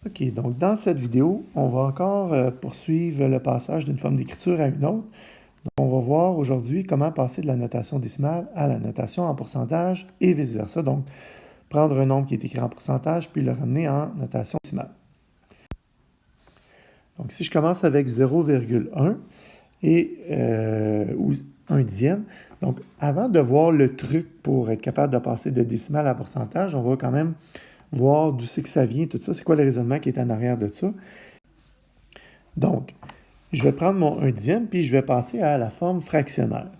OK, donc dans cette vidéo, on va encore poursuivre le passage d'une forme d'écriture à une autre. Donc, on va voir aujourd'hui comment passer de la notation décimale à la notation en pourcentage et vice-versa. Donc, prendre un nombre qui est écrit en pourcentage puis le ramener en notation décimale. Donc, si je commence avec 0,1 ou 1 dixième, donc avant de voir le truc pour être capable de passer de décimale à pourcentage, on va quand même voir d'où c'est que ça vient, tout ça. C'est quoi le raisonnement qui est en arrière de ça? Donc, je vais prendre mon 1 dixième, puis je vais passer à la forme fractionnaire.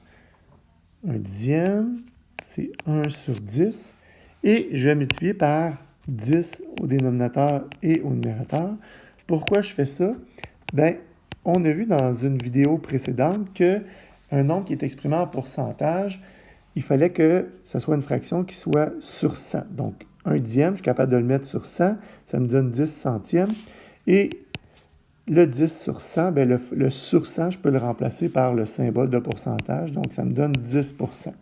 1 dixième, c'est 1 sur 10, et je vais multiplier par 10 au dénominateur et au numérateur. Pourquoi je fais ça? Bien, on a vu dans une vidéo précédente qu'un nombre qui est exprimé en pourcentage, il fallait que ce soit une fraction qui soit sur 100. Donc, 1 dixième, je suis capable de le mettre sur 100, ça me donne 10 centièmes. Et le 10 sur 100, bien le sur 100, je peux le remplacer par le symbole de pourcentage, donc ça me donne 10 %.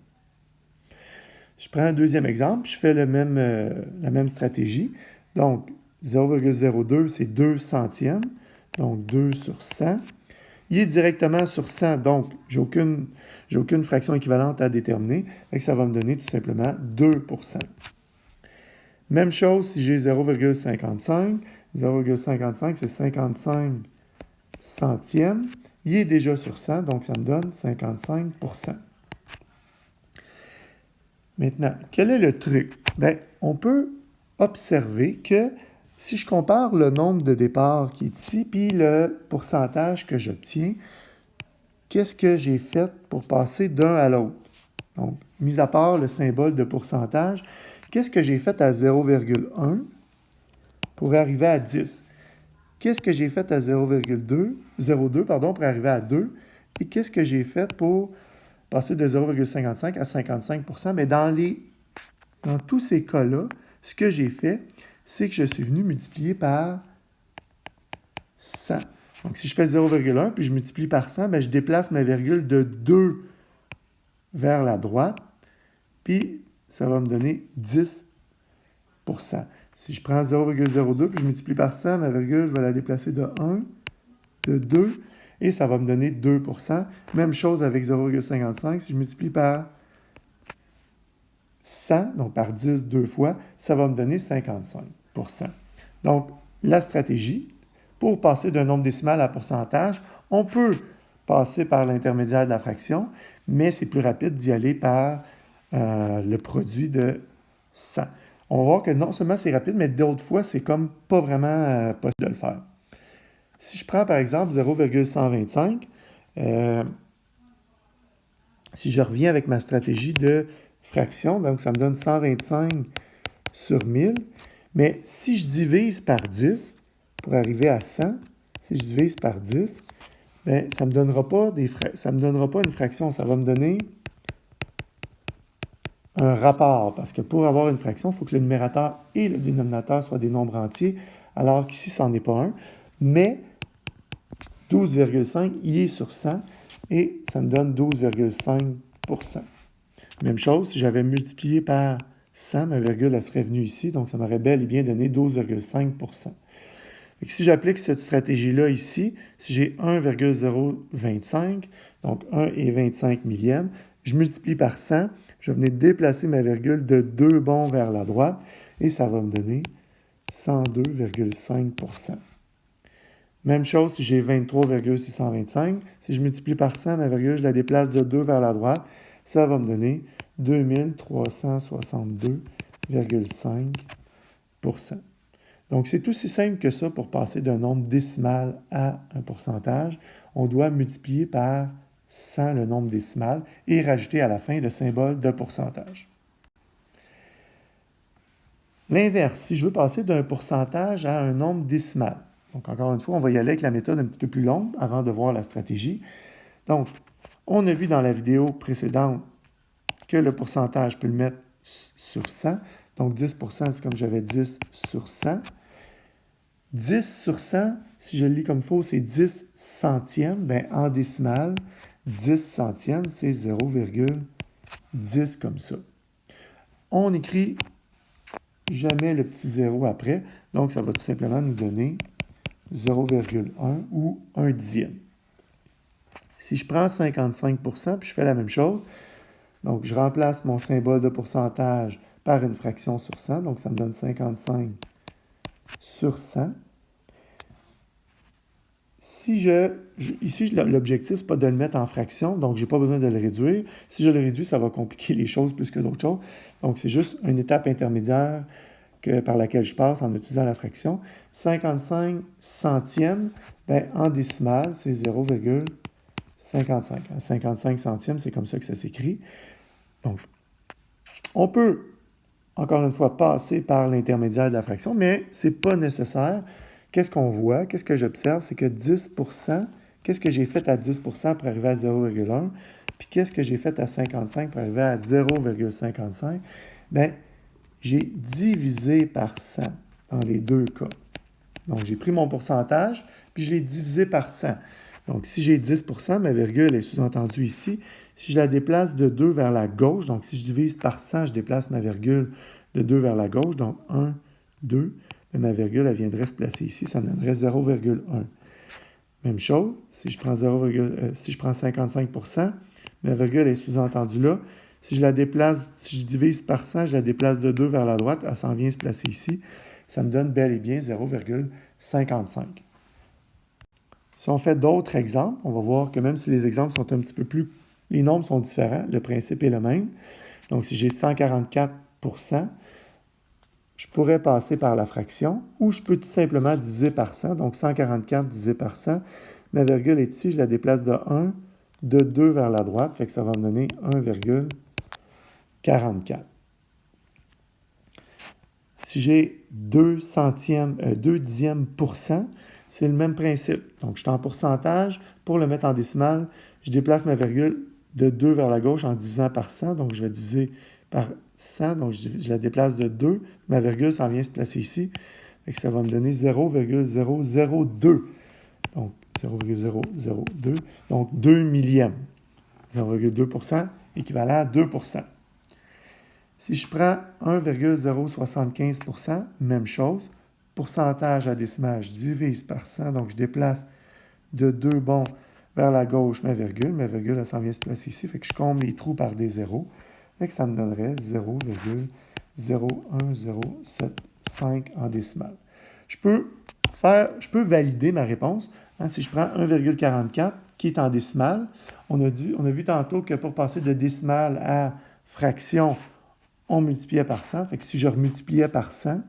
Je prends un deuxième exemple, je fais la même stratégie. Donc, 0,02, c'est 2 centièmes, donc 2 sur 100. Il est directement sur 100, donc j'ai aucune fraction équivalente à déterminer, et ça va me donner tout simplement 2 %. Même chose si j'ai 0,55. 0,55, c'est 55 centièmes. Il est déjà sur 100, donc ça me donne 55 %. Maintenant, quel est le truc? Bien, on peut observer que si je compare le nombre de départs qui est ici, puis le pourcentage que j'obtiens, qu'est-ce que j'ai fait pour passer d'un à l'autre? Donc, mis à part le symbole de pourcentage, qu'est-ce que j'ai fait à 0,1 pour arriver à 10? Qu'est-ce que j'ai fait à 0,02 pour arriver à 2? Et qu'est-ce que j'ai fait pour passer de 0,55 à 55 %? Mais dans tous ces cas-là, ce que j'ai fait, c'est que je suis venu multiplier par 100. Donc, si je fais 0,1 puis je multiplie par 100, bien, je déplace ma virgule de 2 vers la droite, puis ça va me donner 10 %. Si je prends 0,02 puis je multiplie par 100, ma virgule, je vais la déplacer de 1, de 2, et ça va me donner 2 %. Même chose avec 0,55. Si je multiplie par 100, donc par 10 deux fois, ça va me donner 55 %. Donc, la stratégie, pour passer d'un nombre décimal à pourcentage, on peut passer par l'intermédiaire de la fraction, mais c'est plus rapide d'y aller par le produit de 100. On va voir que non seulement c'est rapide, mais d'autres fois, c'est comme pas vraiment possible de le faire. Si je prends par exemple 0,125, si je reviens avec ma stratégie de fraction, donc ça me donne 125 sur 1000, mais si je divise par 10 pour arriver à 100, si je divise par 10, bien, ça ne me donnera pas une fraction, ça va me donner un rapport, parce que pour avoir une fraction, il faut que le numérateur et le dénominateur soient des nombres entiers, alors qu'ici, ce n'en est pas un. Mais 12,5, il est sur 100, et ça me donne 12,5 %. Même chose, si j'avais multiplié par 100, ma virgule, elle serait venue ici, donc ça m'aurait bel et bien donné 12,5 %. Et si j'applique cette stratégie-là ici, si j'ai 1,025, donc 1 et 25 millièmes, je multiplie par 100, je vais venir déplacer ma virgule de 2 bonds vers la droite, et ça va me donner 102,5 %. Même chose si j'ai 23,625, si je multiplie par 100, ma virgule, je la déplace de 2 vers la droite, ça va me donner 2362,5 %. Donc, c'est aussi simple que ça pour passer d'un nombre décimal à un pourcentage. On doit multiplier par 100 le nombre décimal et rajouter à la fin le symbole de pourcentage. L'inverse, si je veux passer d'un pourcentage à un nombre décimal. Donc, encore une fois, on va y aller avec la méthode un petit peu plus longue avant de voir la stratégie. Donc, on a vu dans la vidéo précédente que le pourcentage, je peux le mettre sur 100. Donc, 10 %, c'est comme j'avais 10 sur 100. 10 sur 100, si je le lis comme il faut, c'est 10 centièmes. Bien, en décimale, 10 centièmes, c'est 0,10 comme ça. On écrit jamais le petit 0 après. Donc, ça va tout simplement nous donner 0,1 ou 1 dixième. Si je prends 55%, puis je fais la même chose, donc je remplace mon symbole de pourcentage par une fraction sur 100, donc ça me donne 55 sur 100. Ici, l'objectif, ce n'est pas de le mettre en fraction, donc je n'ai pas besoin de le réduire. Si je le réduis, ça va compliquer les choses plus que d'autres choses. Donc, c'est juste une étape intermédiaire par laquelle je passe en utilisant la fraction. 55 centièmes, en décimale, c'est 0,55. 55 centièmes, c'est comme ça que ça s'écrit. Donc, on peut, encore une fois, passer par l'intermédiaire de la fraction, mais ce n'est pas nécessaire. Qu'est-ce qu'on voit? Qu'est-ce que j'observe? C'est que 10%, qu'est-ce que j'ai fait à 10% pour arriver à 0,1? Puis qu'est-ce que j'ai fait à 55 pour arriver à 0,55? Bien, j'ai divisé par 100 dans les deux cas. Donc, j'ai pris mon pourcentage, puis je l'ai divisé par 100. Donc, si j'ai 10%, ma virgule est sous-entendue ici. Si je la déplace de 2 vers la gauche, donc si je divise par 100, je déplace ma virgule de 2 vers la gauche, donc 1, 2, ma virgule, elle viendrait se placer ici, ça me donnerait 0,1. Même chose, si je prends 55%, ma virgule est sous-entendue là. Si je la déplace, si je divise par 100, je la déplace de 2 vers la droite, elle s'en vient se placer ici. Ça me donne bel et bien 0,55. Si on fait d'autres exemples, on va voir que même si les exemples sont un petit peu plus... Les nombres sont différents, le principe est le même. Donc, si j'ai 144%, je pourrais passer par la fraction, ou je peux tout simplement diviser par 100. Donc, 144 divisé par 100, ma virgule est ici, je la déplace de 1, de 2 vers la droite, fait que ça va me donner 1,44. Si j'ai 2 dixièmes pour cent, c'est le même principe. Donc, je suis en pourcentage. Pour le mettre en décimale, je déplace ma virgule de 2 vers la gauche en divisant par 100. Donc, je vais diviser par 100. Donc, je la déplace de 2. Ma virgule s'en vient se placer ici. Et ça va me donner 0,002. Donc, 0,002. Donc, 2 millièmes. 0,2%, équivalent à 2%. Si je prends 1,075%, même chose. Pourcentage à décimale, je divise par 100, donc je déplace de 2 bons vers la gauche ma virgule. Ma virgule, elle s'en vient se placer ici, fait que je comble les trous par des zéros. Fait que ça me donnerait 0,01075 en décimale. Je peux valider ma réponse. Si je prends 1,44 qui est en décimale, on a vu tantôt que pour passer de décimale à fraction, on multipliait par 100. Fait que si je remultipliais par 100,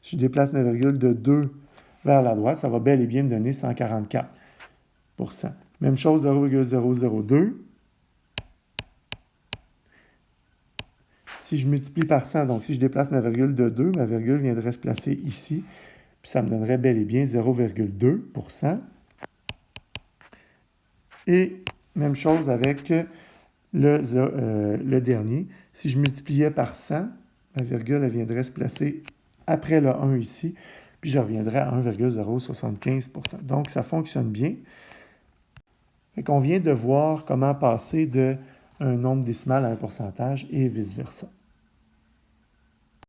si je déplace ma virgule de 2 vers la droite, ça va bel et bien me donner 144%. Même chose, 0,002. Si je multiplie par 100, donc si je déplace ma virgule de 2, ma virgule viendrait se placer ici, puis ça me donnerait bel et bien 0,2%. Et même chose avec le dernier. Si je multipliais par 100, ma virgule elle viendrait se placer après le 1 ici, puis je reviendrai à 1,075%. Donc, ça fonctionne bien. Fait qu'on vient de voir comment passer d'un nombre décimal à un pourcentage et vice-versa.